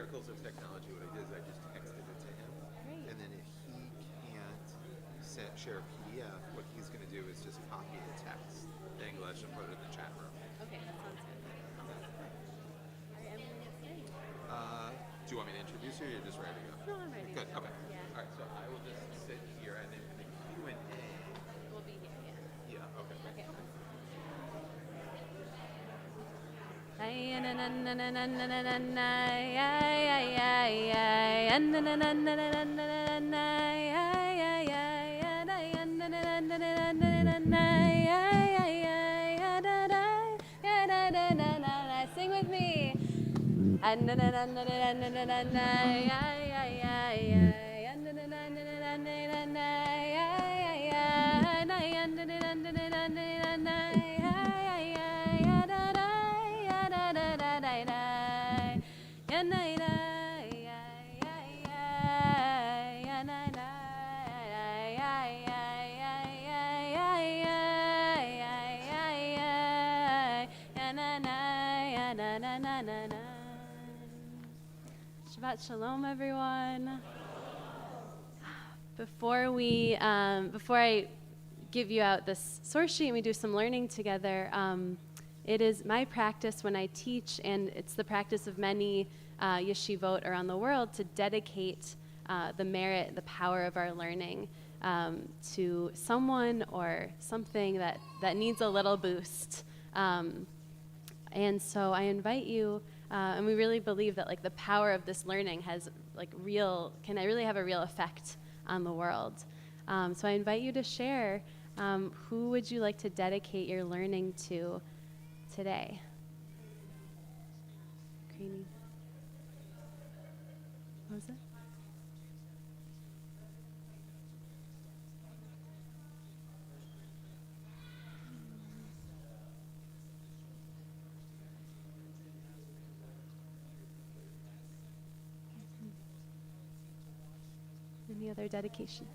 miracles of technology, what I did is I just texted it to him. Great. And then if he can't share a PDF, what he's going to do is just copy the text in English and put it in the chat room. Okay, that sounds good. All right, I'm going to get started. Do you want me to introduce you, or you're just ready to go? No, I'm ready. Good. to go. Okay. Yeah. All right. So I will just sit here, and then the Q&A. We'll be here, yeah. Yeah. Okay. Okay. Sing with me. Shabbat Shalom, everyone. Before I give you out this source sheet and we do some learning together, it is my practice when I teach, and it's the practice of many yeshivot around the world, to dedicate the merit, the power of our learning to someone or something that needs a little boost. And so I invite you, and we really believe that like the power of this learning has can really have a real effect on the world. So I invite you to share, who would you like to dedicate your learning to today? Greeny. What was it? Any other dedications?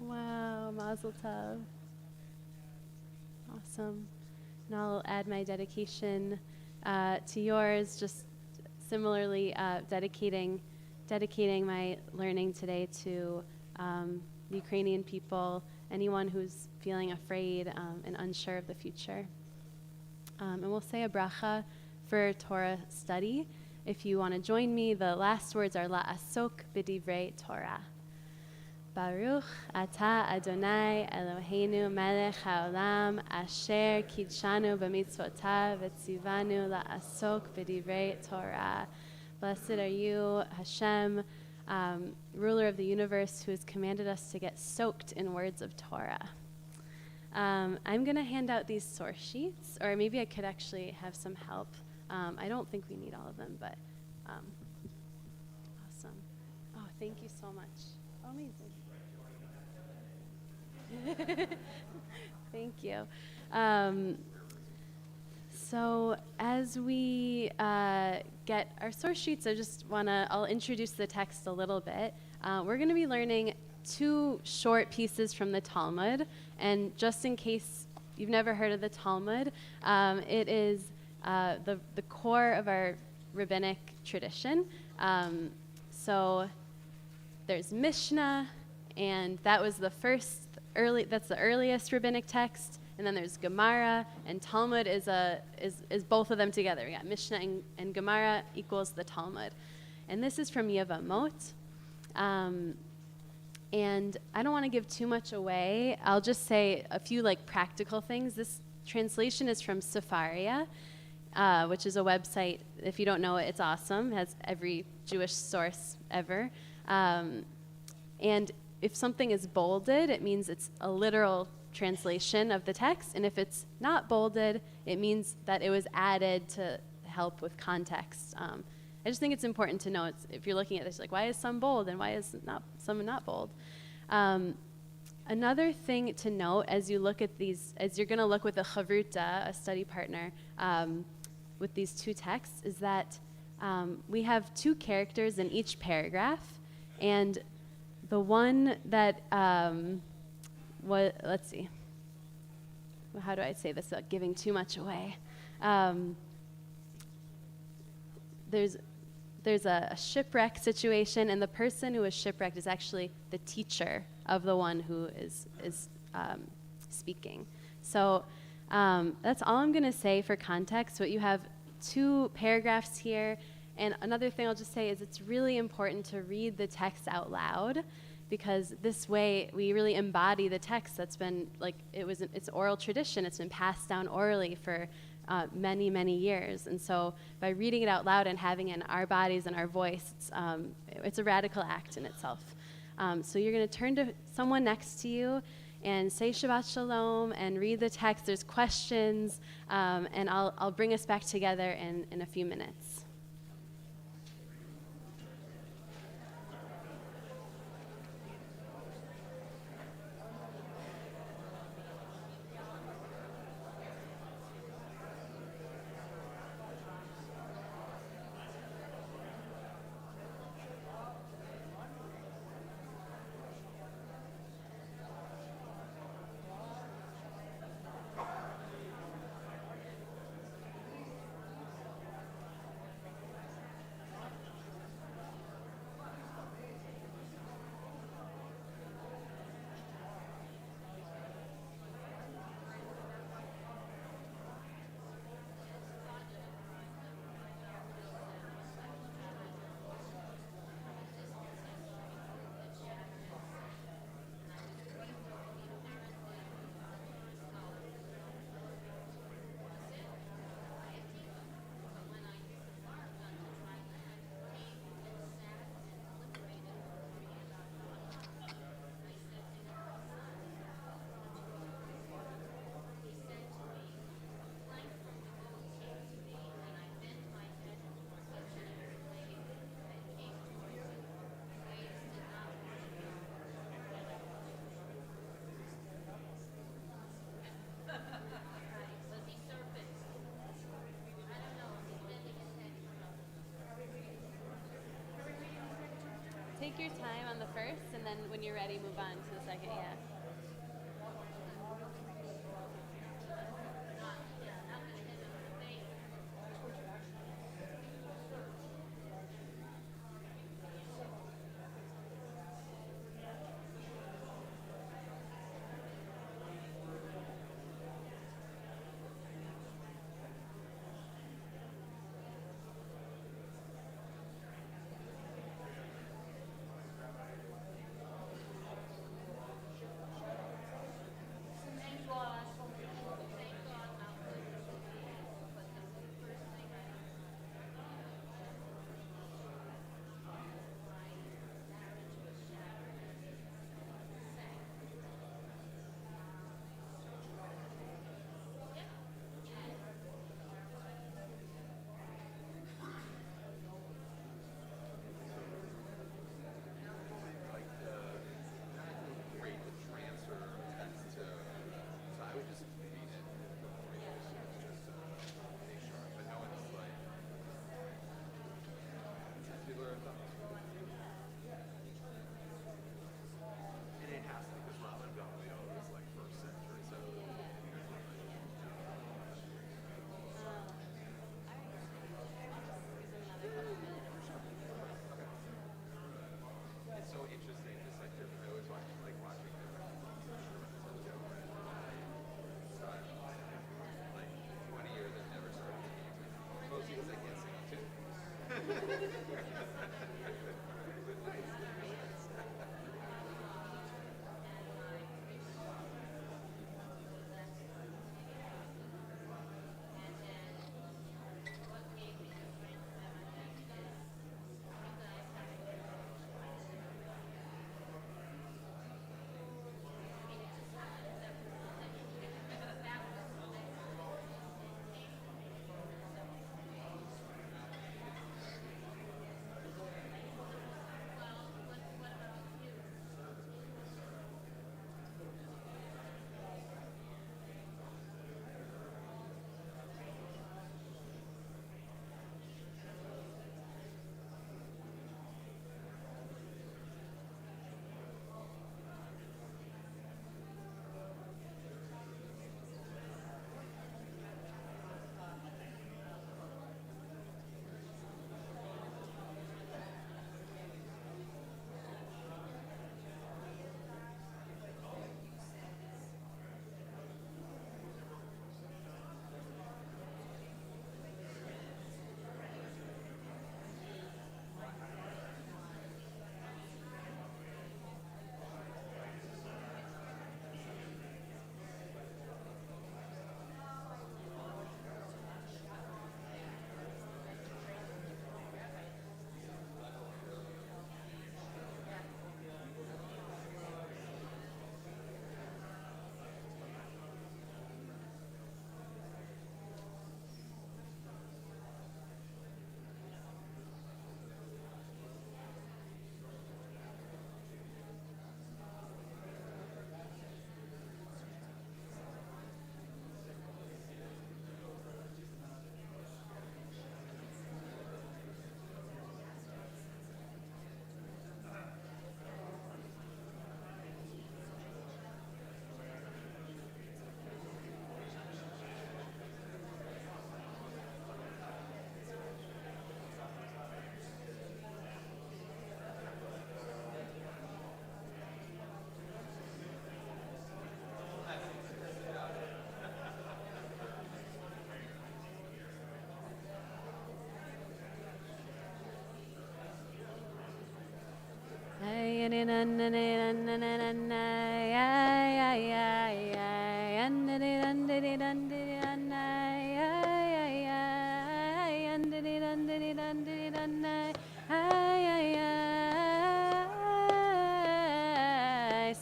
Wow, Mazel Tov. Awesome. And I'll add my dedication to yours, just similarly dedicating my learning today to the Ukrainian people, anyone who's feeling afraid and unsure of the future. And we'll say a bracha for Torah study. If you want to join me, the last words are la'asok b'divrei Torah. Baruch atah Adonai Eloheinu melech haolam asher kidshanu b'mitzvotav v'tzivanu la'asok b'divrei Torah. Blessed are you, Hashem, ruler of the universe, who has commanded us to get soaked in words of Torah. I'm going to hand out these source sheets, or maybe I could actually have some help. I don't think we need all of them, but awesome. Oh, thank you so much. Oh, amazing. Thank you. So as we get our source sheets, I'll introduce the text a little bit. We're going to be learning 2 short pieces from the Talmud, and just in case you've never heard of the Talmud, it is the core of our rabbinic tradition. So there's Mishnah, and that was that's the earliest rabbinic text. And then there's Gemara, and Talmud is both of them together. We got Mishnah and Gemara equals the Talmud. And this is from Yevamot. And I don't want to give too much away. I'll just say a few practical things. This translation is from Sefaria, which is a website. If you don't know it, it's awesome. It has every Jewish source ever. And if something is bolded, it means it's a literal translation of the text. And if it's not bolded, it means that it was added to help with context. I just think it's important to know, if you're looking at this, why is some bold and why is some not bold? Another thing to note as you look at these, as you're going to look with a chavruta, a study partner, with these 2 texts, is that we have 2 characters in each paragraph, and the one that let's see, how do I say this without giving too much away? there's a shipwreck situation, and the person who is shipwrecked is actually the teacher of the one who is speaking. So that's all I'm going to say for context, but you have 2 paragraphs here. And another thing I'll just say is it's really important to read the text out loud, because this way we really embody the text that's been, like, it's oral tradition. It's been passed down orally for many, many years. And so by reading it out loud and having it in our bodies and our voice, it's a radical act in itself. So you're going to turn to someone next to you and say Shabbat Shalom and read the text. There's questions, and I'll bring us back together in a few minutes. Take your time on the first, and then when you're ready, move on to the second. Yeah.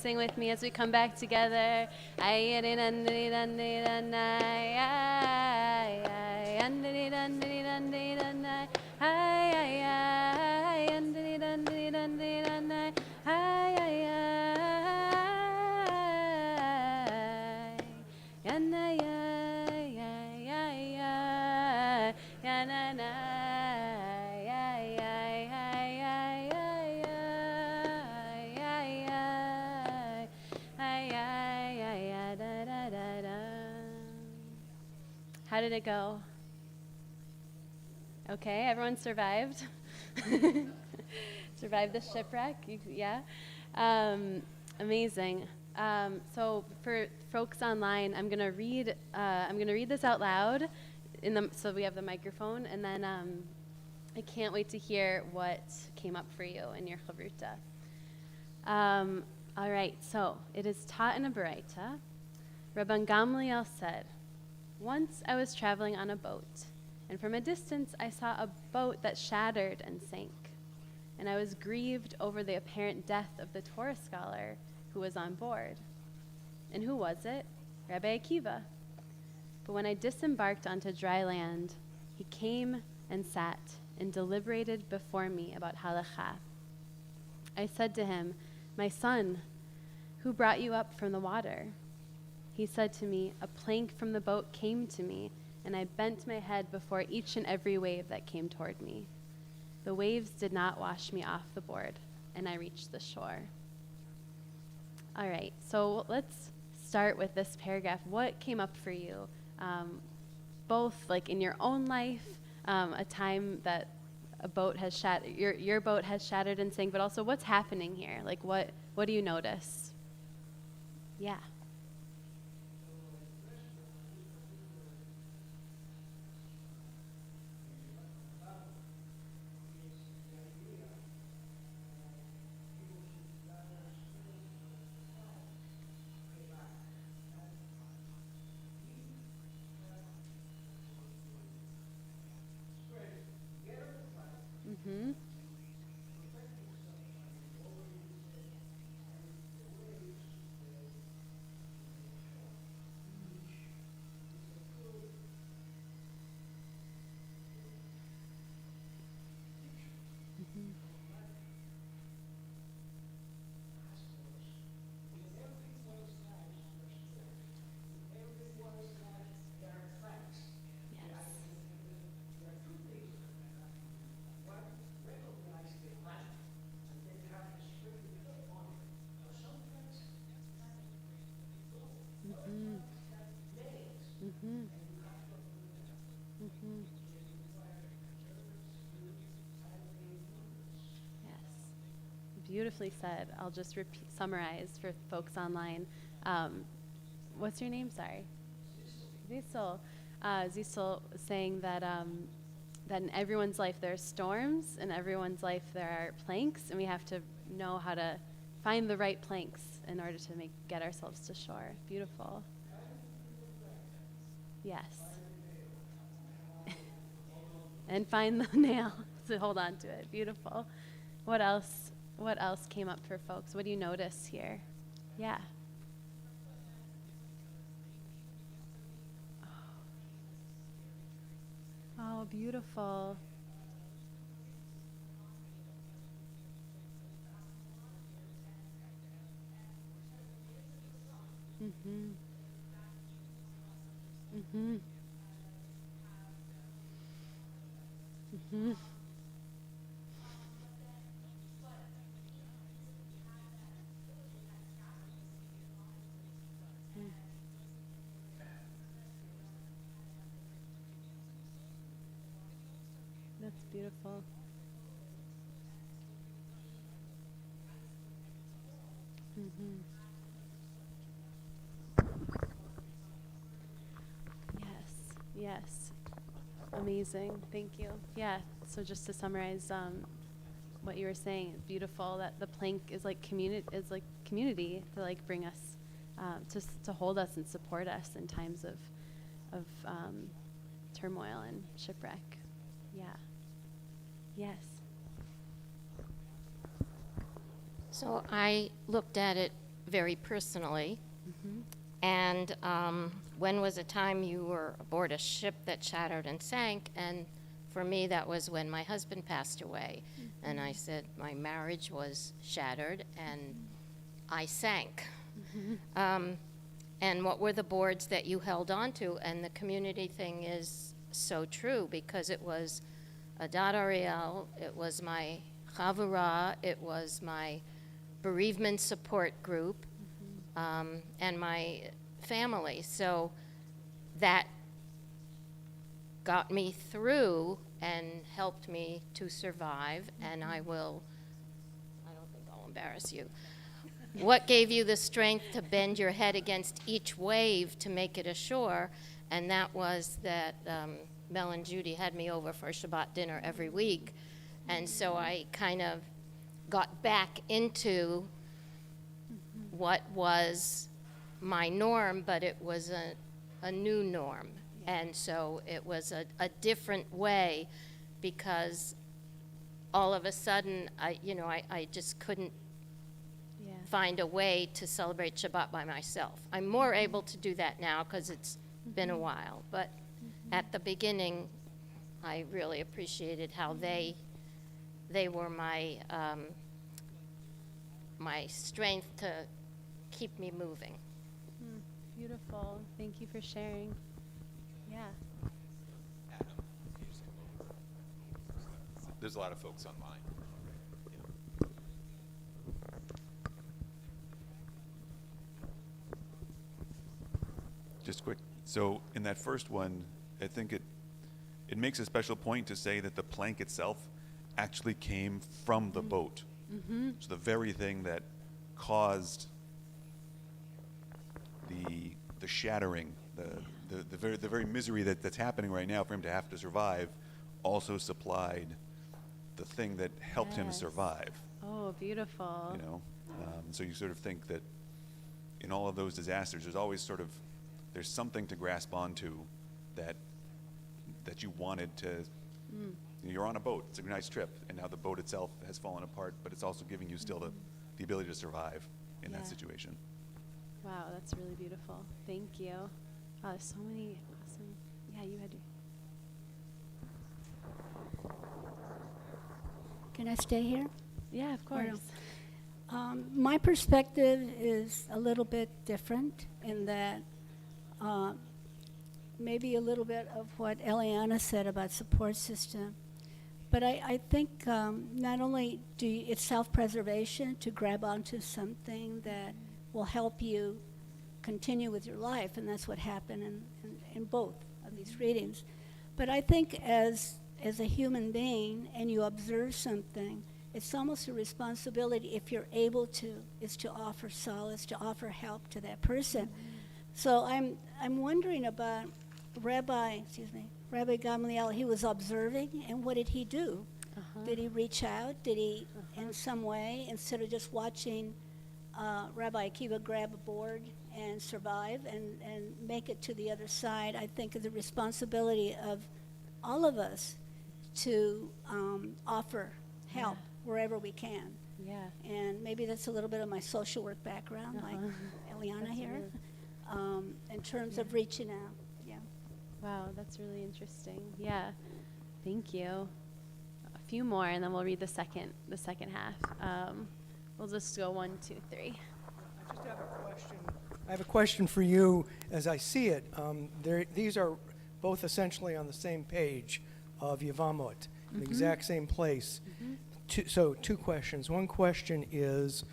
Sing with me as we come back together. How did it go? Okay, everyone survived. Survived the shipwreck. Yeah, amazing. So for folks online, I'm gonna read this out loud, so we have the microphone, and then I can't wait to hear what came up for you in your chavruta. All right, so it is taught in a baraita. Rabbi Gamliel said, "Once I was traveling on a boat, and from a distance I saw a boat that shattered and sank. And I was grieved over the apparent death of the Torah scholar who was on board. And who was it? Rabbi Akiva. But when I disembarked onto dry land, he came and sat and deliberated before me about halakha. I said to him, 'My son, who brought you up from the water?' He said to me, 'A plank from the boat came to me, and I bent my head before each and every wave that came toward me. The waves did not wash me off the board, and I reached the shore.'" All right, so let's start with this paragraph. What came up for you, both like in your own life, a time that a boat has shattered, your boat has shattered and sank, but also what's happening here? Like what do you notice? Yeah. Mm-hmm. Mm-hmm. Mm-hmm. Mm-hmm. Yes. Beautifully said. I'll just summarize for folks online. What's your name? Sorry. Zisel. Zisel was saying that that in everyone's life there are storms, in everyone's life there are planks, and we have to know how to find the right planks in order to get ourselves to shore. Beautiful. Yes. And find the nail to hold on to it. Beautiful. What else came up for folks? What do you notice here? Yeah. Oh, beautiful. Mm-hmm. Mm-hmm. Mm-hmm. That's beautiful. Mm-hmm. Yes. Amazing. Thank you. Yeah. So just to summarize, what you were saying. It's beautiful that the plank is like community to like bring us, to hold us and support us in times of turmoil and shipwreck. Yeah. Yes. So I looked at it very personally. And when was a time you were aboard a ship that shattered and sank? And for me, that was when my husband passed away. And I said my marriage was shattered and I sank. And what were the boards that you held on to? And the community thing is so true, because it was Adat Ariel, it was my Chavurah, it was my bereavement support group, and my family. So that got me through and helped me to survive, and I don't think I'll embarrass you. What gave you the strength to bend your head against each wave to make it ashore? And that was that Mel and Judy had me over for Shabbat dinner every week, and so I kind of got back into what was my norm, but it was a new norm. And so it was a different way, because all of a sudden, I just couldn't find a way to celebrate Shabbat by myself. I'm more able to do that now because it's been a while. But at the beginning, I really appreciated how they were my my strength to keep me moving. Beautiful. Thank you for sharing. Yeah. Adam, you just come over. There's a lot of folks online. Yeah. Just quick. So in that first one, I think it makes a special point to say that the plank itself actually came from the boat. So the very thing that caused the shattering, the very misery that's happening right now for him to have to survive, also supplied the thing that helped him survive. Oh, beautiful. You know, so you sort of think that in all of those disasters, there's always there's something to grasp onto that you wanted to. You're on a boat. It's a nice trip, and now the boat itself has fallen apart, but it's also giving you still the ability to survive in that situation. Wow, that's really beautiful. Thank you. Wow, there's so many awesome. Yeah, you had to. Can I stay here? Yeah, of course. My perspective is a little bit different in that maybe a little bit of what Eliana said about support system. But I think not only it's self-preservation to grab onto something that will help you continue with your life, and that's what happened in both of these readings. But I think as a human being and you observe something, it's almost a responsibility, if you're able to, is to offer solace, to offer help to that person. So I'm wondering about Rabbi Gamliel. He was observing, and what did he do? Did he reach out? Did he, in some way, instead of just watching Rabbi Akiva grab a board and survive and make it to the other side? I think the responsibility of all of us to offer help wherever we can. Yeah. And maybe that's a little bit of my social work background, like Eliana here, in terms of reaching out. Yeah. Wow, that's really interesting. Yeah. Thank you. A few more, and then we'll read the second half. We'll just go 1, 2, 3. I just have a question. I have a question for you as I see it. These are both essentially on the same page of Yevamot, the exact same place. So 2 questions. One question is,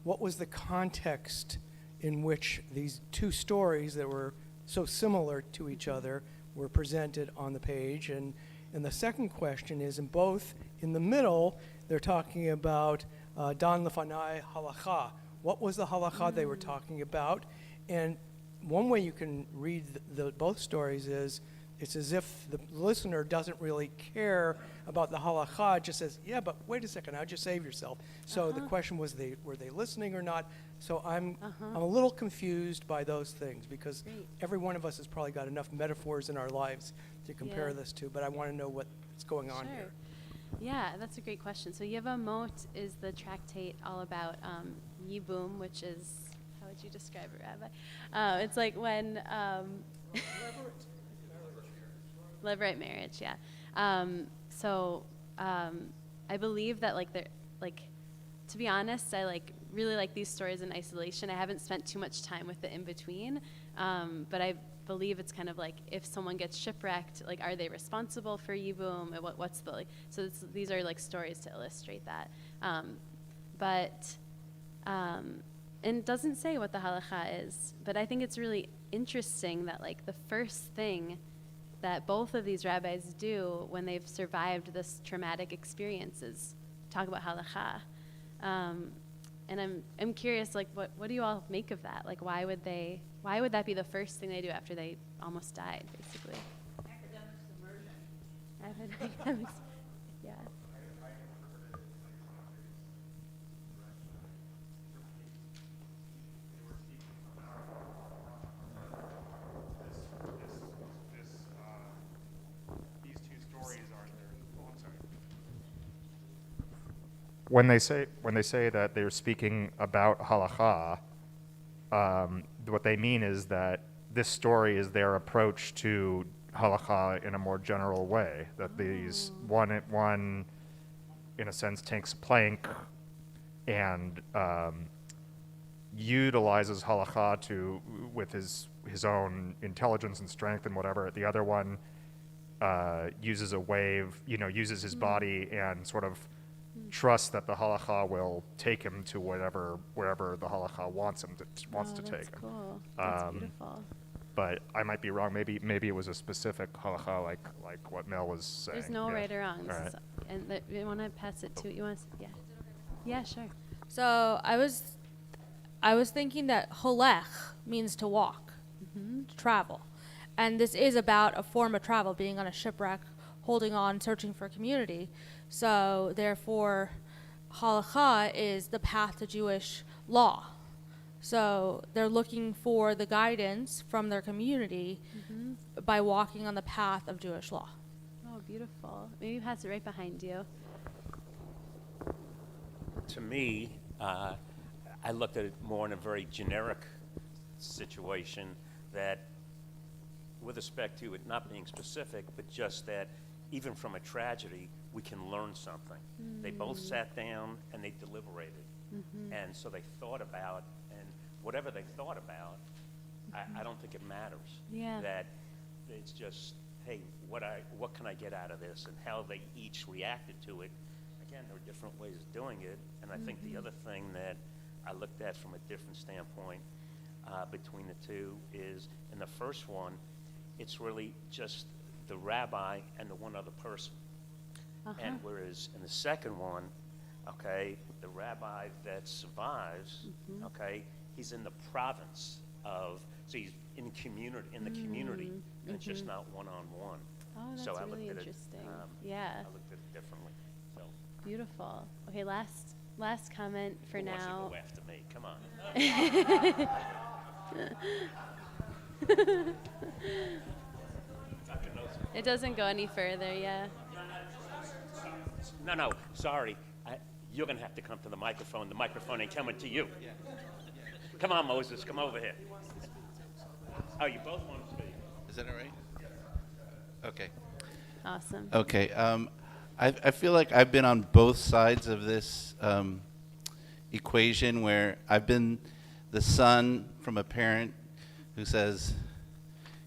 what was the context in which these 2 stories that were so similar to each other were presented on the page? And the second question is, in the middle, they're talking about Dan Lefanai Halacha. What was the halacha they were talking about? And one way you can read both stories is it's as if the listener doesn't really care about the halakha, just says, yeah, but wait a second, how'd you save yourself? So the question was, were they listening or not? So I'm a little confused by those things, because Great. every one of us has probably got enough metaphors in our lives to compare Yeah. this to, but I want to know what's going on here. Yeah, that's a great question. So Yevamot is the tractate all about Yibum, which is, how would you describe it, Rabbi? It's like when levirate marriage, yeah. I believe that to be honest, I really like these stories in isolation. I haven't spent too much time with the in between, but I believe it's kind of like if someone gets shipwrecked, are they responsible for Yibum? And what's the these are stories to illustrate that. And it doesn't say what the halacha is, but I think it's really interesting that the first thing that both of these rabbis do when they've survived this traumatic experience is talk about halacha. And I'm curious, what do you all make of that? Why would that be the first thing they do after they almost died, basically? Academics, yeah. These two stories are there. Oh, I'm sorry. When they say that they're speaking about halacha, what they mean is that this story is their approach to halacha in a more general way. That these one in a sense takes a plank and utilizes halacha with his own intelligence and strength and whatever. The other one uses a wave, uses his body and sort of trusts that the halacha will take him to wherever the halacha wants to take That's him. cool. That's beautiful. But I might be wrong. Maybe it was a specific halacha, like what Mel was saying. There's no Yeah. right or wrong. All right. You want to pass it to, yeah. Yeah, sure. So I was thinking that holech means to walk, to travel. And this is about a form of travel, being on a shipwreck, holding on, searching for community. So therefore, halakha is the path to Jewish law. So they're looking for the guidance from their community by walking on the path of Jewish law. Oh, beautiful. Maybe pass it right behind you. To me, I looked at it more in a very generic situation, that with respect to it not being specific, but just that even from a tragedy, we can learn something. They both sat down and they deliberated. And so they thought about, and whatever they thought about, I don't think it matters. Yeah. That it's just, hey, what can I get out of this, and how they each reacted to it. Again, there are different ways of doing it, and I think the other thing that I looked at from a different standpoint between the two is, in the first one, it's really just the rabbi and the one other person. And whereas in the second one, okay, the rabbi that survives, okay, he's in the province of, so he's in the community, and it's just not one-on-one. Oh, that's So I really looked at interesting. it, Yeah, I looked at it differently. So beautiful. Okay, last comment for who wants to now. go after me? Come on. It doesn't go any further, yeah. No, sorry. You're going to have to come to the microphone. The microphone ain't coming to you. Come on, Moses. Come over here. Oh, you both want to speak. Is that all right? Okay. Awesome. Okay. I feel like I've been on both sides of this equation, where I've been the son from a parent who says,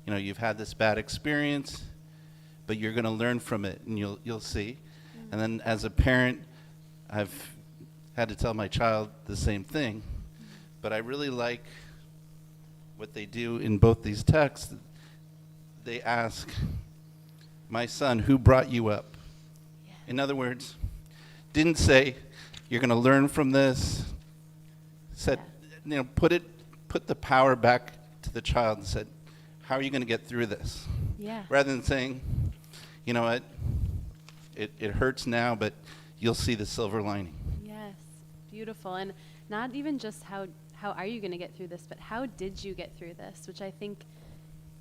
you've had this bad experience, but you're going to learn from it, and you'll see. And then as a parent, I've had to tell my child the same thing. But I really like what they do in both these texts. They ask, my son, who brought you up? Yeah. In other words, didn't say, you're going to learn from this. Said, put the power back to the child and said, how are you going to get through this? Yeah. Rather than saying, you know what, it hurts now, but you'll see the silver lining. Yes, beautiful. And not even just how are you going to get through this, but how did you get through this, which I think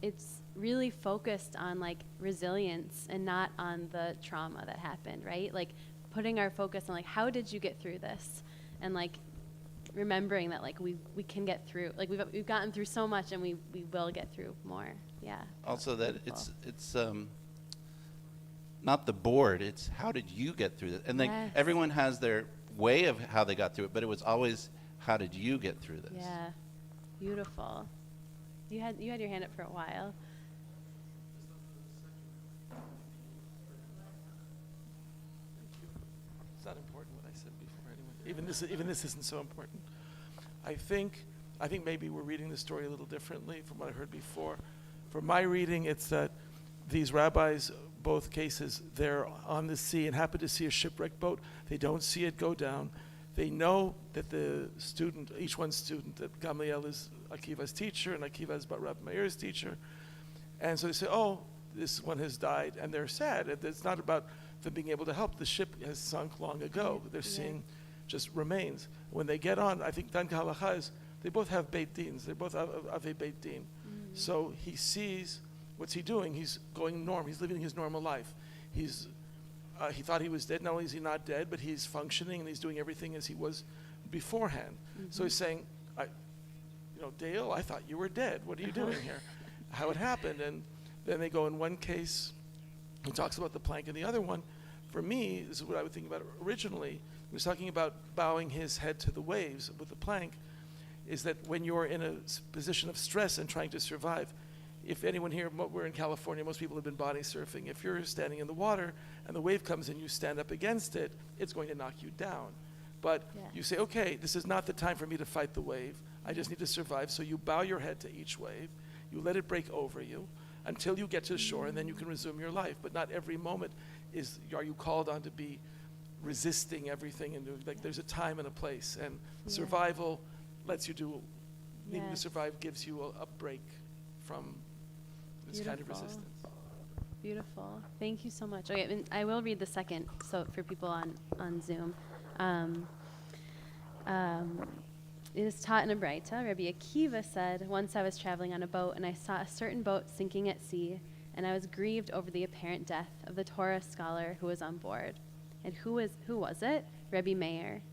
it's really focused on like resilience and not on the trauma that happened, right? Like putting our focus on like, how did you get through this? And like remembering that like we can get through, like we've gotten through so much and we will get through more. Yeah. Also that Beautiful. it's not the board, it's how did you get through this? And like Yes. everyone has their way of how they got through it, but it was always how did you get through this? Yeah. Beautiful. You had your hand up for a while. Is that important what I said before anyway? Even this isn't so important. I think maybe we're reading the story a little differently from what I heard before. For my reading, it's that these rabbis, both cases, they're on the sea and happen to see a shipwrecked boat. They don't see it go down. They know that the student, each one's student, that Gamliel is Akiva's teacher and Akiva is Rabbi Meir's teacher. And so they say, oh, this one has died, and they're sad. It's not about them being able to help. The ship has sunk long ago. They're seeing just remains. When they get on, I think Dan Halacha is, they both have Beit Dins. They're both of a Beit Din. So he sees, what's he doing? He's going normal. He's living his normal life. He thought he was dead. Not only is he not dead, but he's functioning and he's doing everything as he was beforehand. So he's saying, Dale, I thought you were dead. What are you doing here? How it happened? And then they go in one case, he talks about the plank, and the other one, for me, this is what I would think about originally. He was talking about bowing his head to the waves with the plank, is that when you're in a position of stress and trying to survive, if anyone here, we're in California, most people have been body surfing. If you're standing in the water and the wave comes and you stand up against it, it's going to knock you down. But you say, okay, this is not the time for me to fight the wave. I just need to survive. So you bow your head to each wave. You let it break over you until you get to the shore, and then you can resume your life. But not every moment are you called on to be resisting everything. And like there's a time and a place. And survival lets you do, needing to survive gives you a break from this kind of resistance. Beautiful. Thank you so much. Okay, and I will read the second, so for people on Zoom. It is taught in a Braita. Rabbi Akiva said, once I was traveling on a boat, and I saw a certain boat sinking at sea, and I was grieved over the apparent death of the Torah scholar who was on board. And who was it? Rabbi Meir.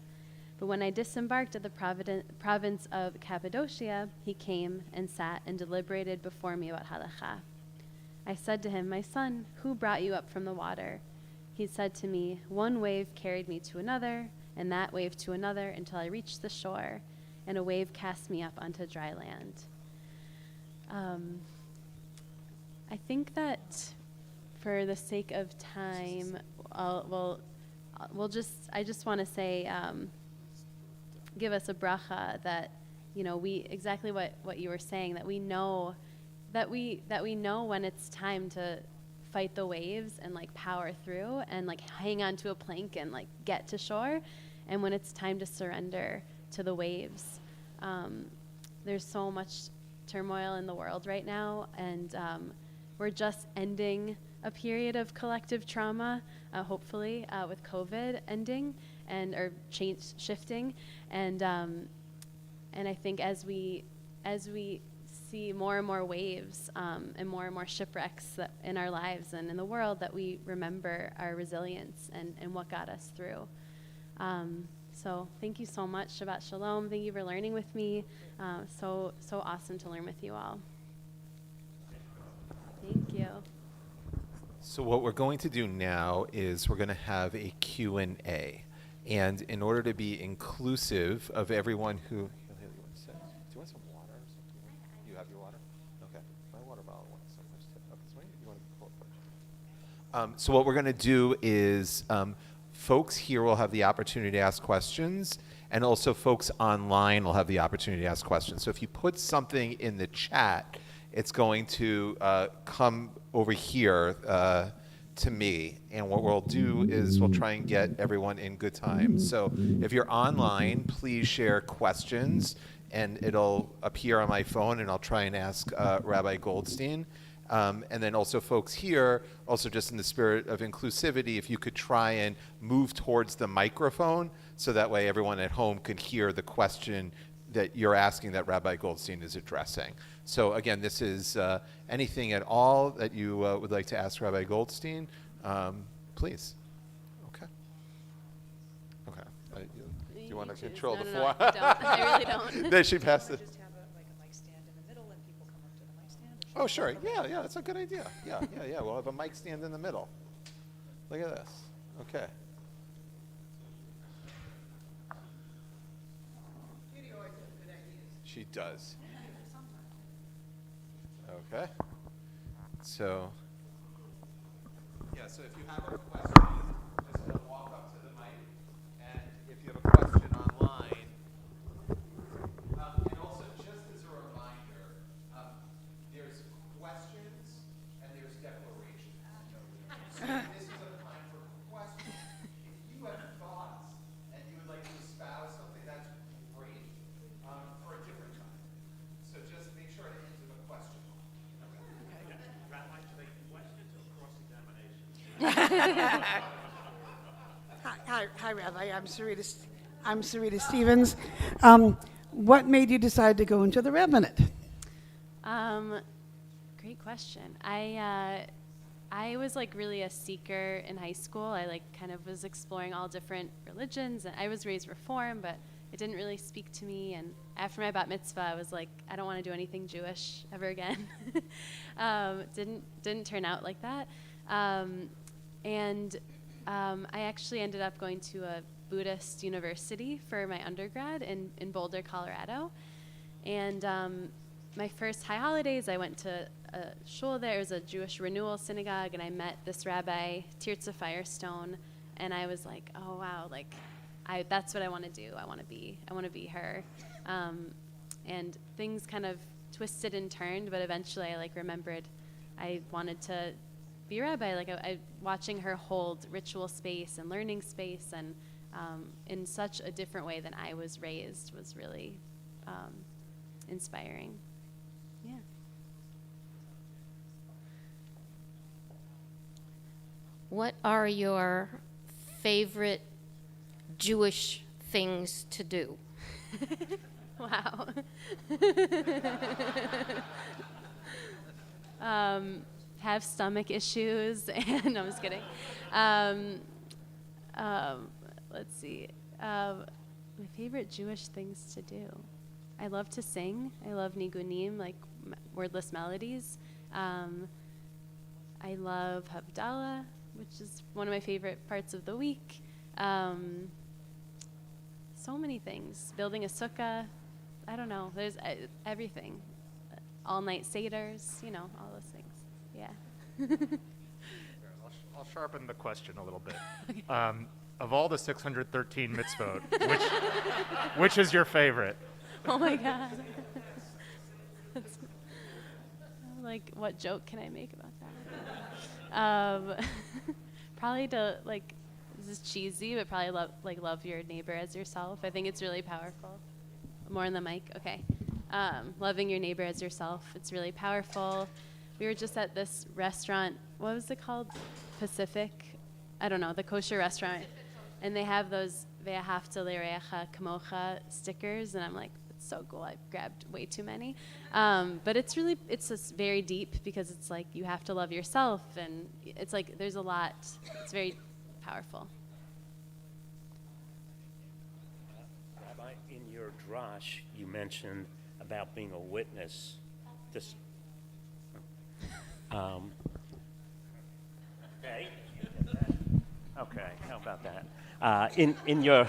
But when I disembarked at the province of Cappadocia, he came and sat and deliberated before me about halacha. I said to him, my son, who brought you up from the water? He said to me, one wave carried me to another, and that wave to another, until I reached the shore, and a wave cast me up onto dry land. I think that for the sake of time, I just want to say, give us a bracha that, we exactly what you were saying, that we know when it's time to fight the waves and like power through and like hang on to a plank and like get to shore, and when it's time to surrender to the waves. There's so much turmoil in the world right now, and we're just ending a period of collective trauma, hopefully with COVID ending or shifting, and I think as we see more and more waves and more shipwrecks in our lives and in the world, that we remember our resilience and what got us through. So thank you so much. Shabbat Shalom. Thank you for learning with me. So awesome to learn with you all. Thank you. So what we're going to do now is we're going to have a Q&A. And in order to be inclusive of everyone who... Do you want some water or something? You have your water? Okay. My water bottle wants so much too. Okay, so maybe you want to pull it first. So what we're going to do is folks here will have the opportunity to ask questions, and also folks online will have the opportunity to ask questions. So if you put something in the chat, it's going to come over here to me, and what we'll do is we'll try and get everyone in good time. So if you're online, please share questions, and it'll appear on my phone, and I'll try and ask Rabbi Goldstein. And then also folks here, also just in the spirit of inclusivity, if you could try and move towards the microphone so that way everyone at home can hear the question that you're asking that Rabbi Goldstein is addressing. So again, this is anything at all that you would like to ask Rabbi Goldstein, please. Okay. Okay. Do you want to choose. control No, the no, floor? I don't. I really don't. Then she passed it. Just have a mic stand in the middle and people come up to the mic stand? Oh, sure. Yeah, that's a good idea. Yeah. We'll have a mic stand in the middle. Look at this. Okay. She does. Okay. So, so if you have a question, just walk up to the mic. And if you have a question online, and also just as a reminder, there's questions and there's declarations. So this is a time for questions. If you have thoughts and you would like to espouse something, that's great, for a different time. So just make sure to enter the question. Hi, Rabbi. I'm Sarita Stevens. What made you decide to go into the rabbinate? Great question. I was like really a seeker in high school. I like kind of was exploring all different religions, and I was raised Reform, but it didn't really speak to me. And after my bat mitzvah, I was like, I don't want to do anything Jewish ever again. Didn't turn out like that. I actually ended up going to a Buddhist university for my undergrad in Boulder, Colorado. And my first high holidays, I went to a shul there. It was a Jewish renewal synagogue, and I met this rabbi, Tirza Firestone, and I was like, oh wow, like that's what I want to do. I want to be her. And things kind of twisted and turned, but eventually I like remembered I wanted to be a rabbi. Like I watching her hold ritual space and learning space, and in such a different way than I was raised, was really inspiring. Yeah. What are your favorite Jewish things to do? Wow. Have stomach issues, and I'm just kidding. Let's see. My favorite Jewish things to do. I love to sing. I love nigunim, like wordless melodies. I love Havdalah, which is one of my favorite parts of the week. So many things. Building a sukkah. I don't know. There's everything. All-night seders, all those things. Yeah. I'll sharpen the question a little bit. Of all the 613 mitzvot, which is your favorite? Oh my God. Like, what joke can I make about that? Probably to this is cheesy, but probably love your neighbor as yourself. I think it's really powerful. More on the mic, okay. Loving your neighbor as yourself. It's really powerful. We were just at this restaurant. What was it called? Pacific? I don't know, the kosher restaurant. And they have those Ve'ahavta l'reacha kamocha stickers, and I'm like, it's so cool. I grabbed way too many. But it's just very deep, because it's like you have to love yourself, and it's like there's a lot. It's very powerful. Rabbi, in your drash, you mentioned about being a witness. This. Okay. Okay. How about that? In your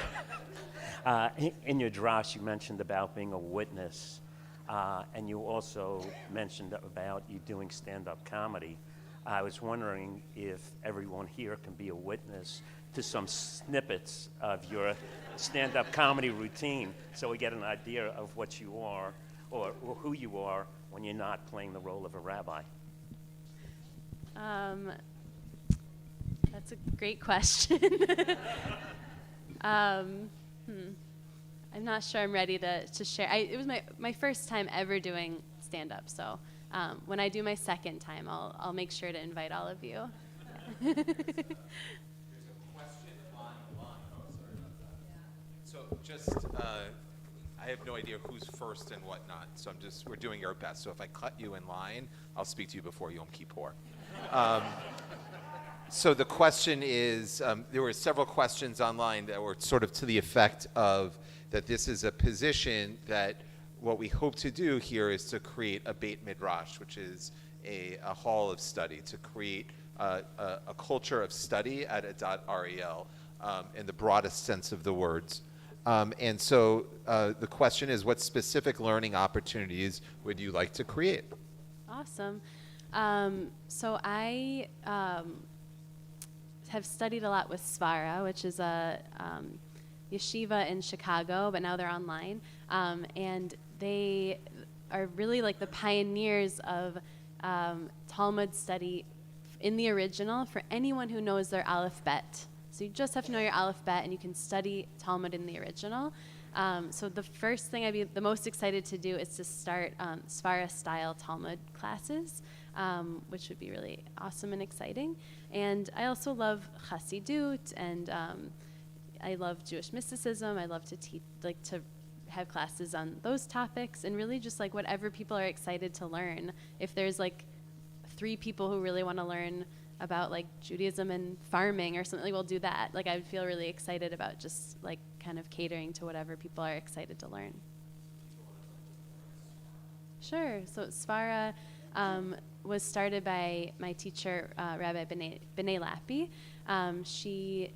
drash, you mentioned about being a witness, and you also mentioned about you doing stand-up comedy. I was wondering if everyone here can be a witness to some snippets of your stand-up comedy routine, so we get an idea of what you are or who you are when you're not playing the role of a rabbi. That's a great question. I'm not sure I'm ready to share. It was my first time ever doing stand-up, so when I do my second time, I'll make sure to invite all of you. There's a question online. Oh, sorry about that. So just, I have no idea who's first and whatnot, so we're doing our best. So if I cut you in line, I'll speak to you before Yom Kippur. So the question is, there were several questions online that were sort of to the effect of that this is a position that what we hope to do here is to create a Beit Midrash, which is a hall of study, to create a culture of study at Adat Ariel in the broadest sense of the words. And so the question is, what specific learning opportunities would you like to create? Awesome. So I have studied a lot with Svara, which is a yeshiva in Chicago, but now they're online. And they are really like the pioneers of Talmud study in the original for anyone who knows their Aleph Bet. So you just have to know your Aleph Bet, and you can study Talmud in the original. So the first thing I'd be the most excited to do is to start Svara-style Talmud classes, which would be really awesome and exciting. And I also love Chassidut, and I love Jewish mysticism. I love to teach, like to have classes on those topics, and really just like whatever people are excited to learn. If there's like 3 people who really want to learn about like Judaism and farming or something, we'll do that. Like I would feel really excited about just like kind of catering to whatever people are excited to learn. Sure. So Svara was started by my teacher, Rabbi B'nai Lappi. She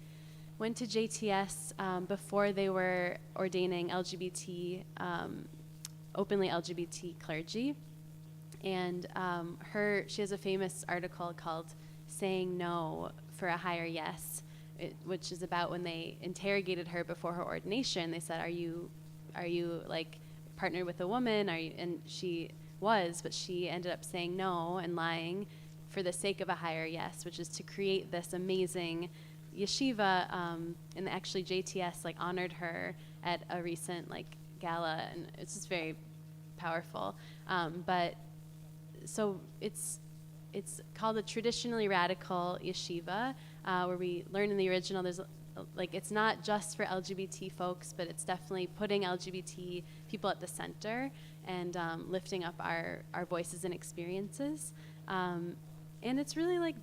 went to JTS before they were ordaining openly LGBT clergy. And she has a famous article called Saying No for a Higher Yes, which is about when they interrogated her before her ordination. They said, are you like partnered with a woman? And she was, but she ended up saying no and lying for the sake of a higher yes, which is to create this amazing yeshiva. And actually JTS like honored her at a recent like gala, and it's just very powerful. But so it's called a traditionally radical yeshiva, where we learn in the original. There's like it's not just for LGBT folks, but it's definitely putting LGBT people at the center and lifting up our voices and experiences. And it's really like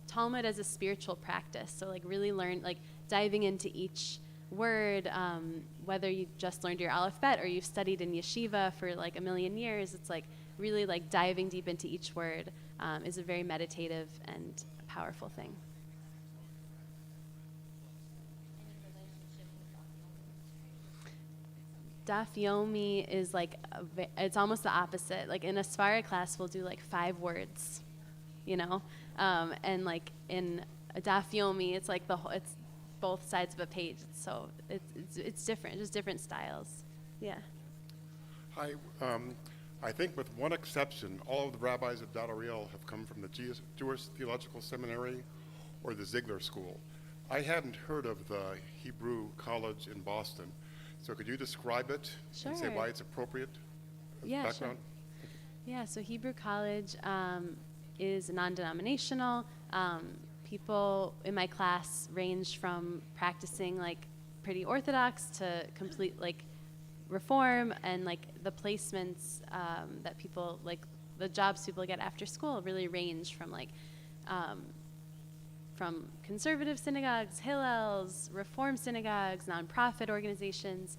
Talmud as a spiritual practice. So like really diving into each word, whether you just learned your Aleph Bet or you've studied in yeshiva for like a million years. It's like really like diving deep into each word is a very meditative and powerful thing. Daf Yomi is like, it's almost the opposite. Like in a Svara class, we'll do like 5 words, and like in a Daf Yomi, it's like it's both sides of a page. So it's different, just different styles. Yeah. Hi. I think with one exception, all of the rabbis of Adat Ariel have come from the Jewish Theological Seminary or the Ziegler School. I hadn't heard of the Hebrew College in Boston. So could you describe it and say why it's appropriate as background? Sure. Yeah, so Hebrew College is non-denominational. People in my class range from practicing like pretty Orthodox to complete like Reform, and like the placements that people like, the jobs people get after school really range from like from conservative synagogues, Hillels, Reform synagogues, nonprofit organizations.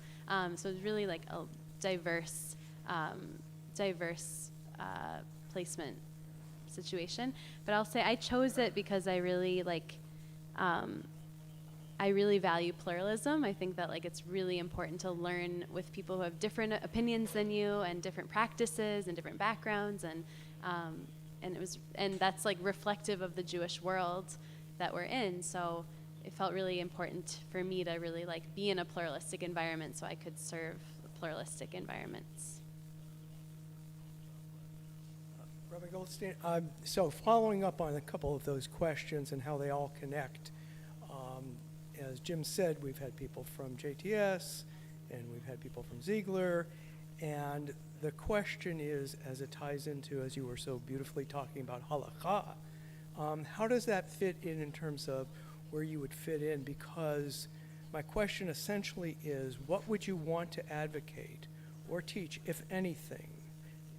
So it's really like a diverse placement situation. But I'll say I chose it because I really like. I really value pluralism. I think that like it's really important to learn with people who have different opinions than you and different practices and different backgrounds, and that's like reflective of the Jewish world that we're in. So it felt really important for me to really like be in a pluralistic environment so I could serve pluralistic environments. Rabbi Goldstein, so following up on a couple of those questions and how they all connect, as Jim said, we've had people from JTS and we've had people from Ziegler, and the question is, as it ties into, as you were so beautifully talking about halakha, how does that fit in terms of where you would fit in? Because my question essentially is, what would you want to advocate or teach, if anything,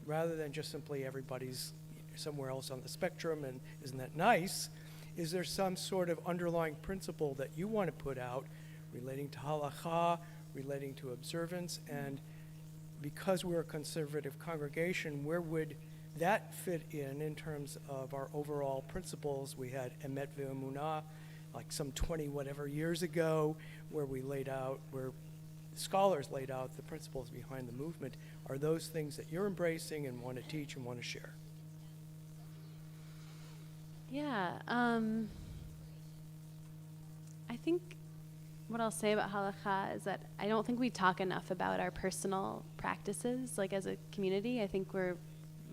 rather than just simply everybody's somewhere else on the spectrum and isn't that nice? Is there some sort of underlying principle that you want to put out relating to halakha, relating to observance? And because we're a conservative congregation, where would that fit in terms of our overall principles? We had Emet Ve'emunah, like some 20 whatever years ago, where scholars laid out the principles behind the movement. Are those things that you're embracing and want to teach and want to share? Yeah, I think what I'll say about halakha is that I don't think we talk enough about our personal practices, like as a community. I think we're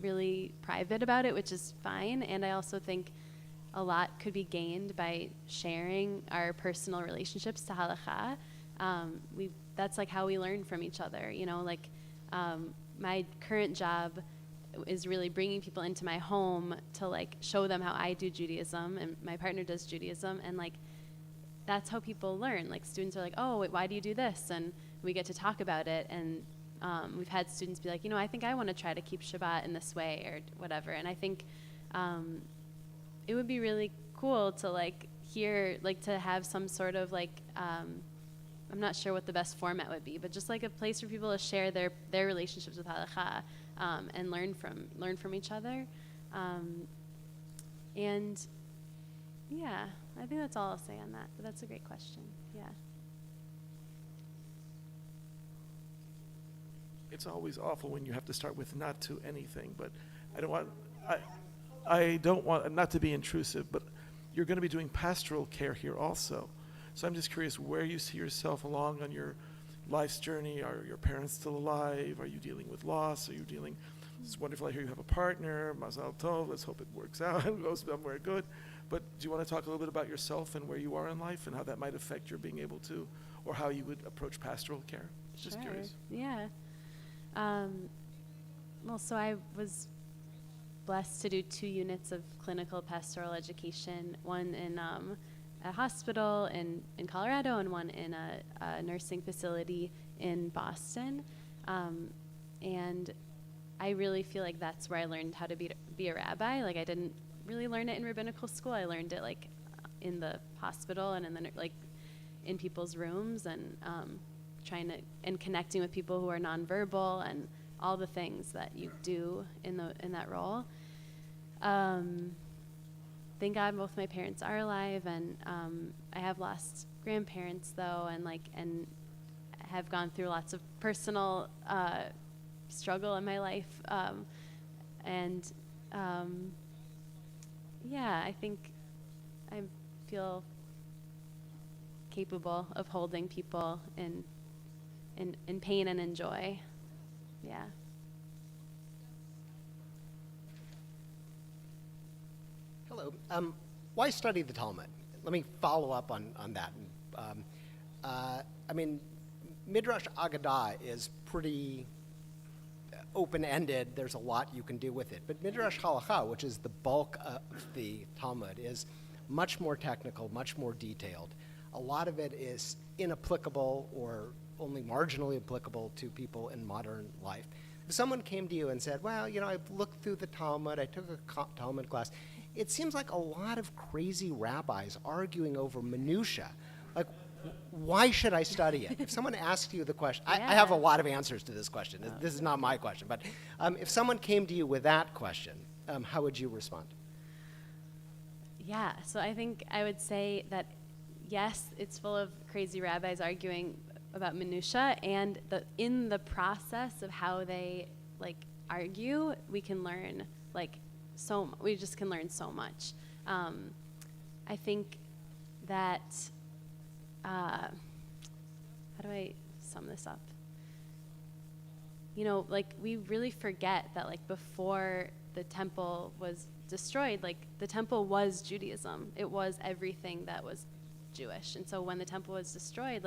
really private about it, which is fine. And I also think a lot could be gained by sharing our personal relationships to halakha. That's like how we learn from each other, you know, like my current job is really bringing people into my home to like show them how I do Judaism, and my partner does Judaism, and like that's how people learn. Like students are like, oh, wait, why do you do this? And we get to talk about it, and we've had students be like, you know, I think I want to try to keep Shabbat in this way or whatever. And I think it would be really cool to like hear, like to have some sort of like, I'm not sure what the best format would be, but just like a place for people to share their relationships with halakha and learn from each other. And yeah, I think that's all I'll say on that, but that's a great question. Yeah. It's always awful when you have to start with not to anything, but I don't want not to be intrusive, but you're going to be doing pastoral care here also. So I'm just curious where you see yourself along on your life's journey. Are your parents still alive? Are you dealing with loss? Are you dealing, it's wonderful I hear you have a partner, Mazal Tov, let's hope it works out and goes somewhere good. But do you want to talk a little bit about yourself and where you are in life and how that might affect your being able to, or how you would approach pastoral care? Just Sure. curious. Yeah. Well, so I was blessed to do 2 units of clinical pastoral education, one in a hospital in Colorado and one in a nursing facility in Boston. And I really feel like that's where I learned how to be a rabbi. Like I didn't really learn it in rabbinical school. I learned it like in the hospital and in people's rooms and connecting with people who are nonverbal and all the things that you do in that role. Thank God both my parents are alive, and I have lost grandparents though, and have gone through lots of personal struggle in my life, yeah, I think I feel capable of holding people in pain and in joy. Yeah. Hello. Why study the Talmud? Let me follow up on that. I mean, Midrash Agadah is pretty open-ended. There's a lot you can do with it. But Midrash Halacha, which is the bulk of the Talmud, is much more technical, much more detailed. A lot of it is inapplicable or only marginally applicable to people in modern life. If someone came to you and said, well, you know, I've looked through the Talmud, I took a Talmud class, it seems like a lot of crazy rabbis arguing over minutia. Like, why should I study it? If someone asks you the question, I have a lot of answers to this question. This is not my question, but if someone came to you with that question, how would you respond? Yeah, so I think I would say that, yes, it's full of crazy rabbis arguing about minutia, and in the process of how they argue, we can learn we just can learn so much. I think that how do I sum this up? You know, we really forget that before the temple was destroyed, the temple was Judaism. It was everything that was Jewish. And so when the temple was destroyed,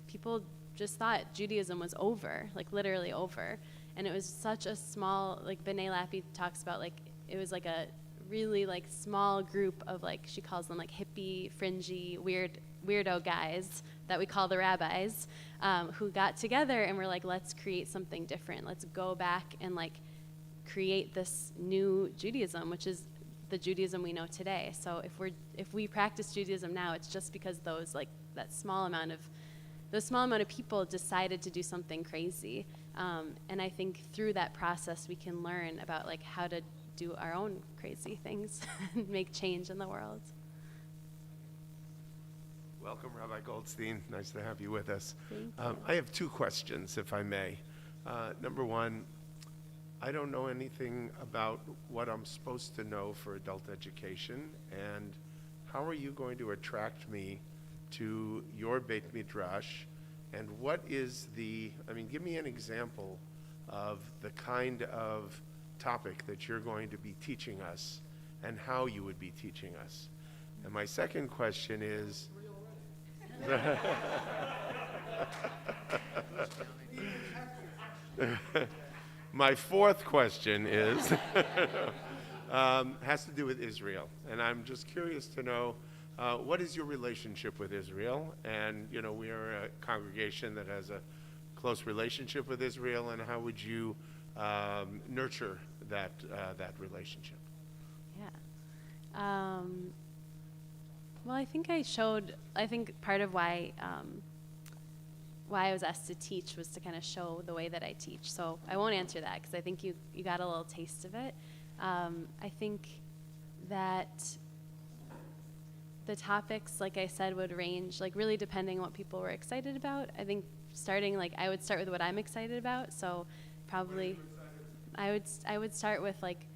people just thought Judaism was over, literally over. And it was such a small, like B'nai Lappi talks about, like it was like a really like small group of, like, she calls them like hippie, fringy, weirdo guys that we call the rabbis, who got together and were like, let's create something different. Let's go back and like create this new Judaism, which is the Judaism we know today. So if we practice Judaism now, it's just because that small amount of people decided to do something crazy. And I think through that process, we can learn about like how to do our own crazy things and make change in the world. Welcome, Rabbi Goldstein. Nice to have you with us. Thank you. I have two questions, if I may. Number one, I don't know anything about what I'm supposed to know for adult education, and how are you going to attract me to your Beit Midrash, and what is give me an example of the kind of topic that you're going to be teaching us, and how you would be teaching us. And my second question is, my fourth question is has to do with Israel, and I'm just curious to know what is your relationship with Israel? And we are a congregation that has a close relationship with Israel, and how would you nurture that relationship? Yeah. Well, I think part of why I was asked to teach was to kind of show the way that I teach. So I won't answer that because I think you got a little taste of it. I think that the topics, like I said, would range, like really depending on what people were excited about. I think I would start with what I'm excited about. So probably I would start with like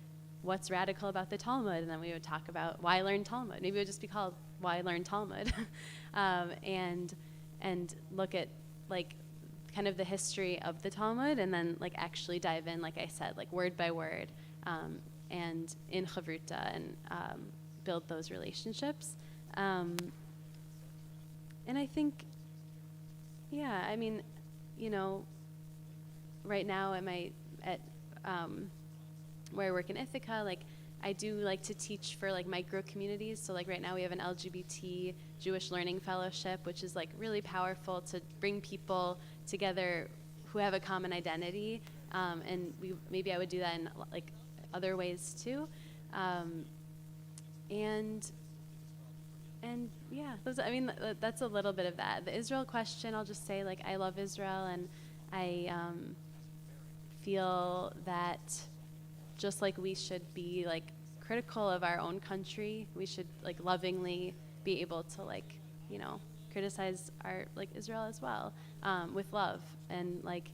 what's radical about the Talmud, and then we would talk about why learn Talmud. Maybe it would just be called Why Learn Talmud, and look at like kind of the history of the Talmud, and then like actually dive in, like I said, like word by word, and in Chavruta, and build those relationships. And I think, right now at where I work in Ithaca, like I do like to teach for like micro communities. So like right now we have an LGBT Jewish Learning Fellowship, which is like really powerful to bring people together who have a common identity. And maybe I would do that in like other ways too. And yeah, that's a little bit of that. The Israel question, I'll just say, like, I love Israel, and I feel that just like we should be like critical of our own country, we should like lovingly be able to like, criticize our like Israel as well, with love. And like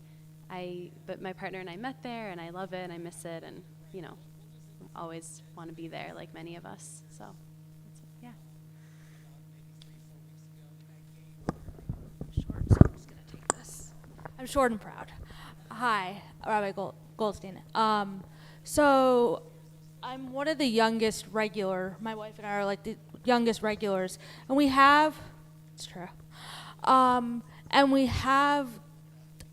but my partner and I met there, and I love it and I miss it, and always want to be there, like many of us. So yeah. Short, so I'm just gonna take this. I'm short and proud. Hi, Rabbi Goldstein. So I'm one of the youngest regular. My wife and I are like the youngest regulars, and it's true. And we have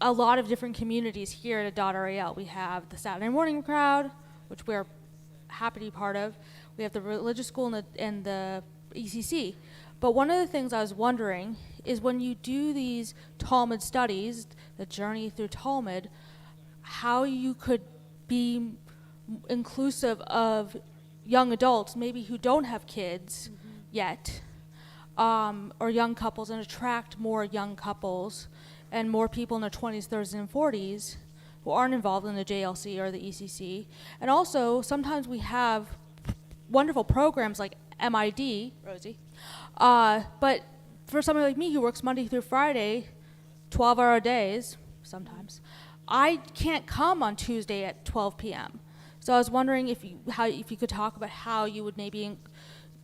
a lot of different communities here at Adat Ariel. We have the Saturday morning crowd, which we're happy to be part of. We have the religious school and the ECC. But one of the things I was wondering is when you do these Talmud studies, the journey through Talmud, how you could be inclusive of young adults, maybe who don't have kids yet, or young couples, and attract more young couples and more people in their 20s, 30s, and 40s who aren't involved in the JLC or the ECC. And also, sometimes we have wonderful programs like MID, Rosie, but for somebody like me who works Monday through Friday, 12-hour days sometimes, I can't come on Tuesday at 12 p.m. So I was wondering if you could talk about how you would maybe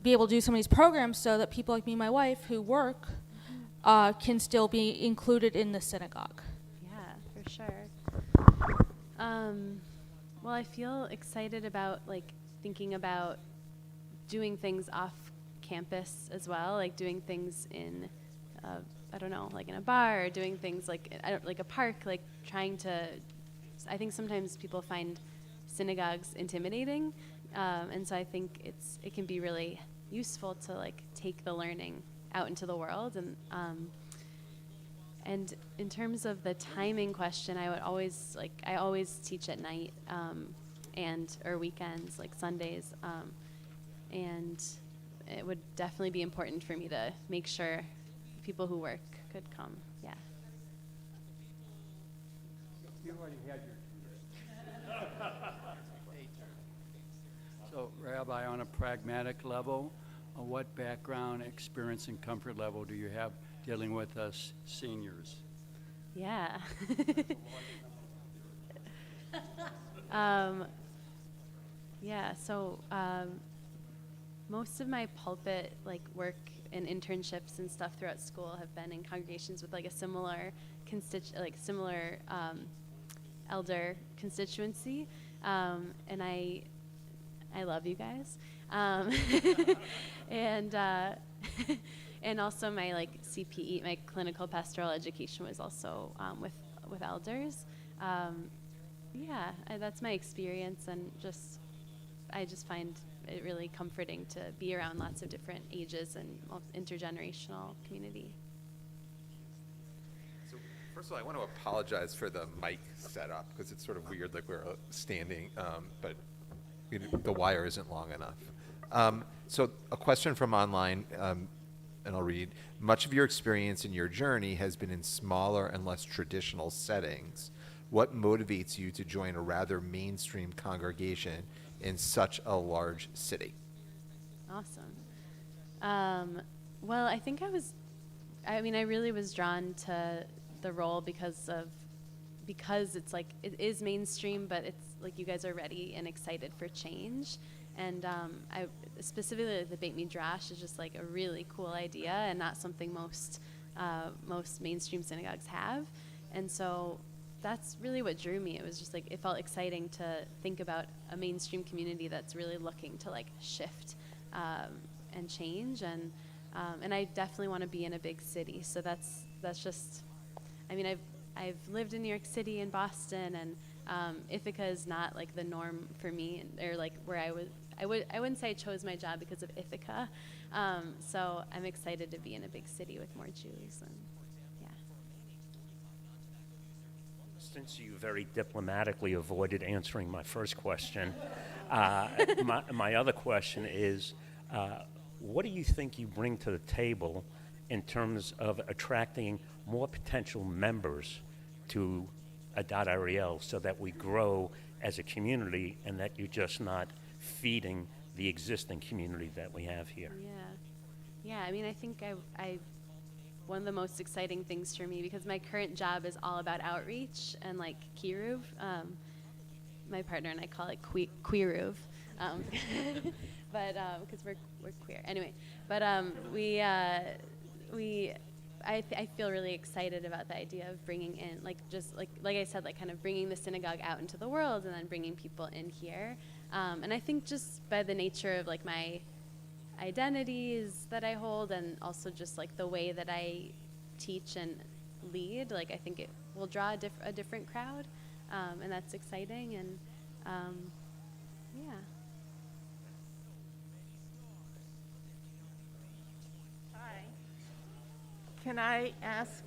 be able to do some of these programs so that people like me and my wife who work can still be included in the synagogue. Yeah, for sure. Well, I feel excited about like thinking about doing things off campus as well, like doing things in, like in a bar, or doing things like a park, like trying to I think sometimes people find synagogues intimidating, and so I think it can be really useful to like take the learning out into the world. And in terms of the timing question, I always teach at night, or weekends, like Sundays, and it would definitely be important for me to make sure people who work could come. Yeah. You already had your So, Rabbi, on a pragmatic level, what background, experience, and comfort level do you have dealing with us seniors? Yeah. So most of my pulpit work and internships and stuff throughout school have been in congregations with like a similar elder constituency, and I love you guys, and and also my CPE, my clinical pastoral education, was also with elders. That's my experience, and I just find it really comforting to be around lots of different ages and intergenerational community. So first of all, I want to apologize for the mic setup because it's sort of weird, like we're standing, but the wire isn't long enough. So a question from online, and I'll read. Much of your experience in your journey has been in smaller and less traditional settings. What motivates you to join a rather mainstream congregation in such a large city? Awesome. Well, I think I really was drawn to the role because it's like, it is mainstream, but it's like you guys are ready and excited for change. And I specifically the Beit Midrash is just like a really cool idea and not something most mainstream synagogues have. And so that's really what drew me. It was just like, it felt exciting to think about a mainstream community that's really looking to like shift and change. And I definitely want to be in a big city. So that's just, I've lived in New York City and Boston, and Ithaca is not like the norm for me, or like where I wouldn't say I chose my job because of Ithaca. So I'm excited to be in a big city with more Jews. And Since you very diplomatically avoided answering my first question, my other question is, what do you think you bring to the table in terms of attracting more potential members to Adat Ariel so that we grow as a community and that you're just not feeding the existing community that we have here? Yeah. I think I one of the most exciting things for me, because my current job is all about outreach and like kiruv. My partner and I call it queeruv, but because we're queer anyway. But I feel really excited about the idea of bringing in like I said, like kind of bringing the synagogue out into the world and then bringing people in here. And I think just by the nature of like my identities that I hold, and also just like the way that I teach and lead, like I think it will draw a different crowd, and that's exciting. And yeah. Hi. Can I ask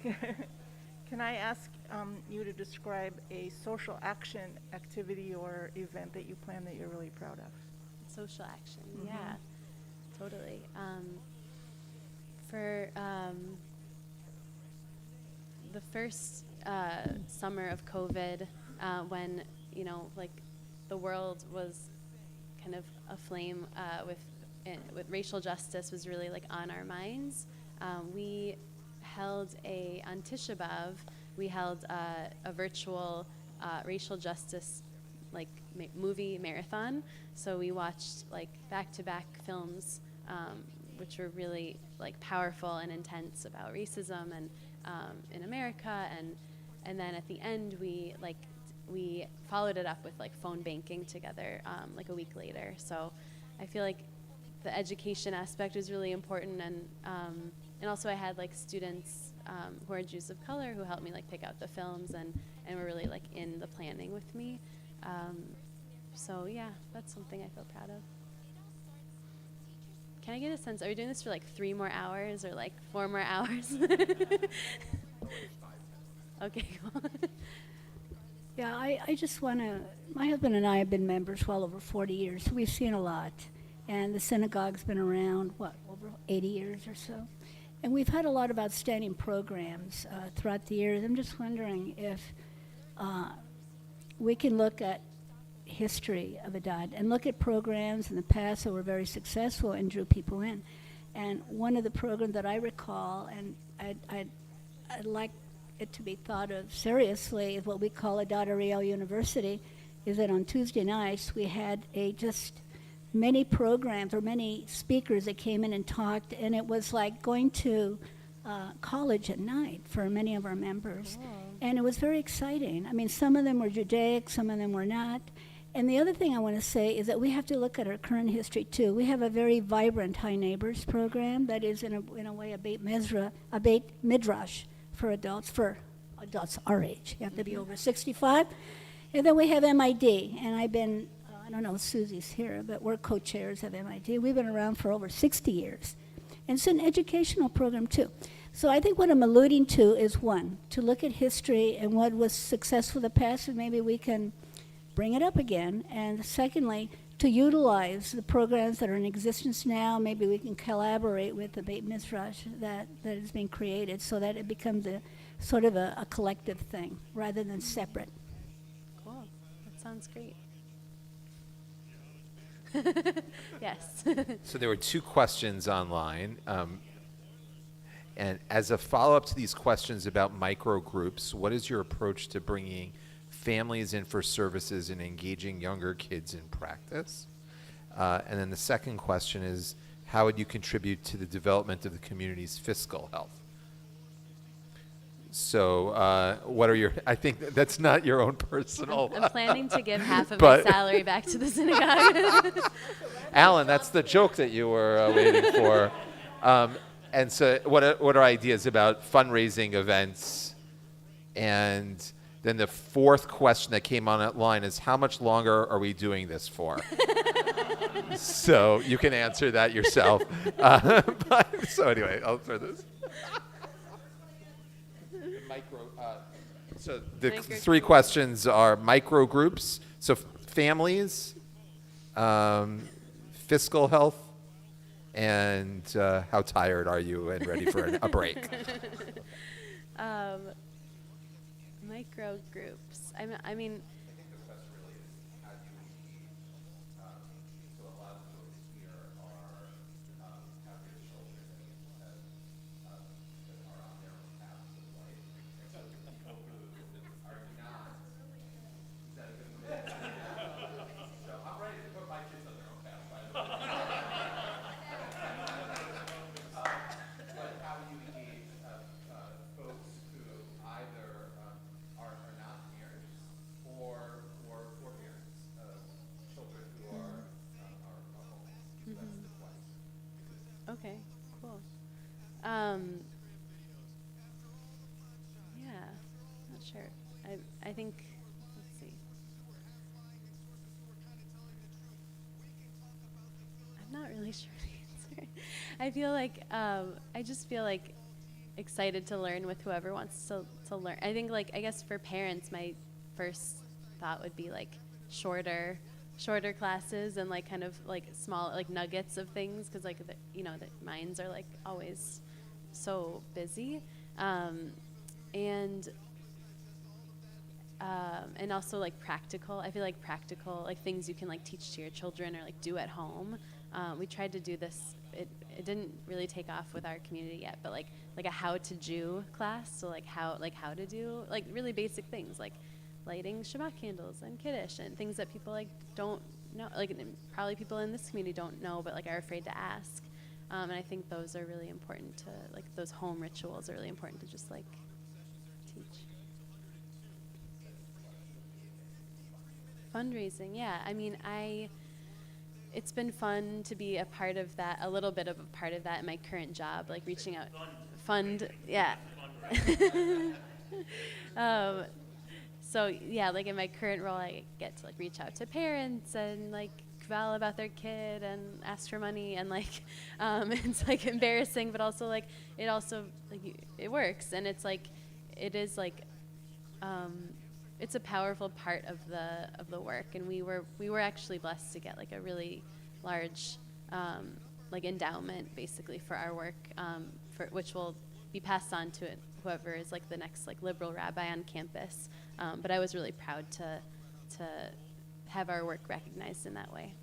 you to describe a social action activity or event that you plan that you're really proud of? Social action, yeah. Totally. For the first summer of COVID, when the world was kind of aflame with racial justice was really like on our minds, we held on Tisha B'Av, we held a virtual racial justice movie marathon. So we watched like back-to-back films, which were really like powerful and intense about racism and in America, and then at the end we followed it up with like phone banking together like a week later. So I feel like the education aspect was really important, and also I had like students who are Jews of color who helped me like pick out the films and were really like in the planning with me. So yeah, that's something I feel proud of. Can I get a sense, are we doing this for like 3 more hours or like 4 more hours? Okay, cool. Yeah, I just want to, my husband and I have been members well over 40 years, so we've seen a lot. And the synagogue's been around, over 80 years or so. And we've had a lot of outstanding programs throughout the years. I'm just wondering if we can look at history of Adad and look at programs in the past that were very successful and drew people in. And one of the programs that I recall, and I'd like it to be thought of seriously, is what we call Adad Ariel University, is that on Tuesday nights we had just many programs or many speakers that came in and talked, and it was like going to college at night for many of our members. Cool. And it was very exciting. I mean, some of them were Judaic, some of them were not. And the other thing I want to say is that we have to look at our current history too. We have a very vibrant High Neighbors program that is in a way a Beit Midrash for adults our age. You have to be over 65. And then we have MID, and I've been, I don't know if Susie's here, but we're co-chairs of MID. We've been around for over 60 years. And it's an educational program too. So I think what I'm alluding to is, one, to look at history and what was successful in the past, and maybe we can bring it up again. And secondly, to utilize the programs that are in existence now. Maybe we can collaborate with the Beit Midrash that is being created so that it becomes a sort of a collective thing rather than separate. Cool. That sounds great. Yes. So there were 2 questions online. And as a follow-up to these questions about micro groups, what is your approach to bringing families in for services and engaging younger kids in practice? And then the second question is, how would you contribute to the development of the community's fiscal health? So what are your, I think that's not your own personal. I'm planning to give half of my but- salary back to the synagogue. Alan, that's the joke that you were waiting for. And so what are ideas about fundraising events? And then the fourth question that came on that line is, how much longer are we doing this for? So you can answer that yourself. So anyway, I'll throw this. So the three questions are micro groups, so families, fiscal health, and how tired are you and ready for a break? Micro groups. I mean. Okay, cool. Yeah, not sure. I think, let's see. I'm not really sure the answer. I feel like, I just feel like excited to learn with whoever wants to learn. I think like, I guess for parents, my first thought would be like shorter classes and like kind of like small like nuggets of things, because like the minds are like always so busy, and also like practical. I feel like practical like things you can like teach to your children or like do at home. We tried to do this. It didn't really take off with our community yet, but like a how to Jew class. So like how to do like really basic things like lighting Shabbat candles and Kiddush and things that people like don't know, like probably people in this community don't know, but like are afraid to ask. And I think those are really important to like those home rituals are really important to just like teach. Fundraising, yeah. I mean, it's been fun to be a part of that, a little bit of a part of that in my current job, like reaching out. Fund, yeah. So yeah, like in my current role, I get to like reach out to parents and like kval about their kid and ask for money, and like it's like embarrassing, but also like it also like it works, and it's like it is like it's a powerful part of the work, and we were actually blessed to get like a really large like endowment basically for our work, for which will be passed on to whoever is like the next like liberal rabbi on campus. But I was really proud to have our work recognized in that way.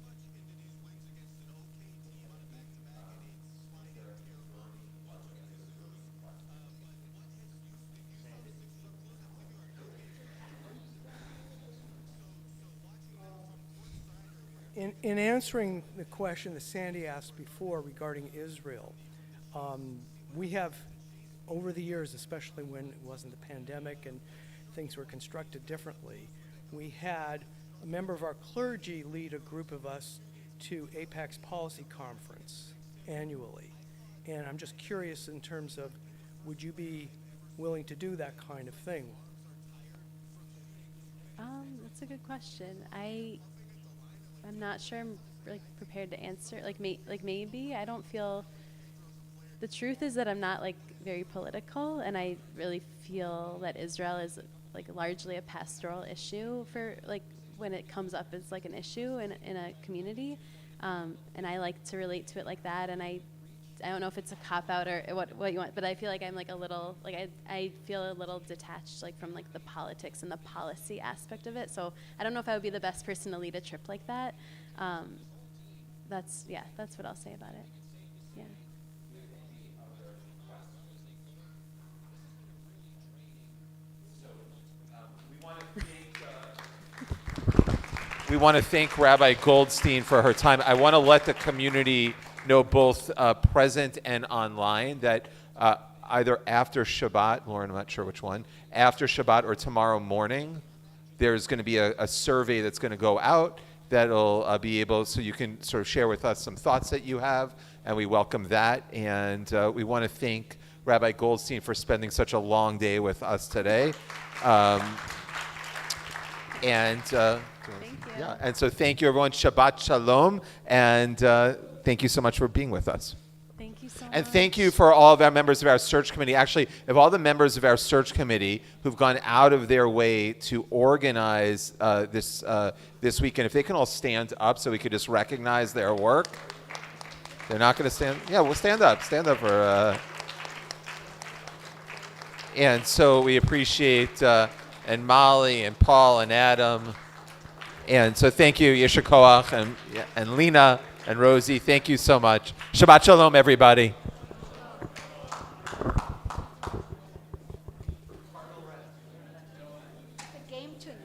In answering the question that Sandy asked before regarding Israel, we have, over the years, especially when it wasn't the pandemic and things were constructed differently, we had a member of our clergy lead a group of us to AIPAC's policy conference annually. And I'm just curious in terms of, would you be willing to do that kind of thing? That's a good question. I'm not sure I'm like prepared to answer. Like maybe I don't feel. The truth is that I'm not like very political, and I really feel that Israel is like largely a pastoral issue for like when it comes up as like an issue in a community, and I like to relate to it like that. And I don't know if it's a cop out or what you want, but I feel like I'm like a little like I feel a little detached like from like the politics and the policy aspect of it. So I don't know if I would be the best person to lead a trip like that. That's what I'll say about it. Yeah. We want to thank Rabbi Goldstein for her time. I want to let the community know, both present and online, that either after Shabbat, Lauren, I'm not sure which one, after Shabbat or tomorrow morning, there's going to be a survey that's going to go out that'll be able, so you can sort of share with us some thoughts that you have, and we welcome that. And we want to thank Rabbi Goldstein for spending such a long day with us today. Thank you. Yeah, and so thank you, everyone. Shabbat Shalom, and thank you so much for being with us. Thank you so much. And thank you for all of our members of our search committee. Actually, of all the members of our search committee who've gone out of their way to organize this weekend, if they can all stand up so we could just recognize their work. They're not going to stand. Yeah, we'll stand up. Stand up for. And so we appreciate and Molly and Paul and Adam. And so thank you, Yesher Koach and Lena and Rosie. Thank you so much. Shabbat Shalom, everybody. The game tonight.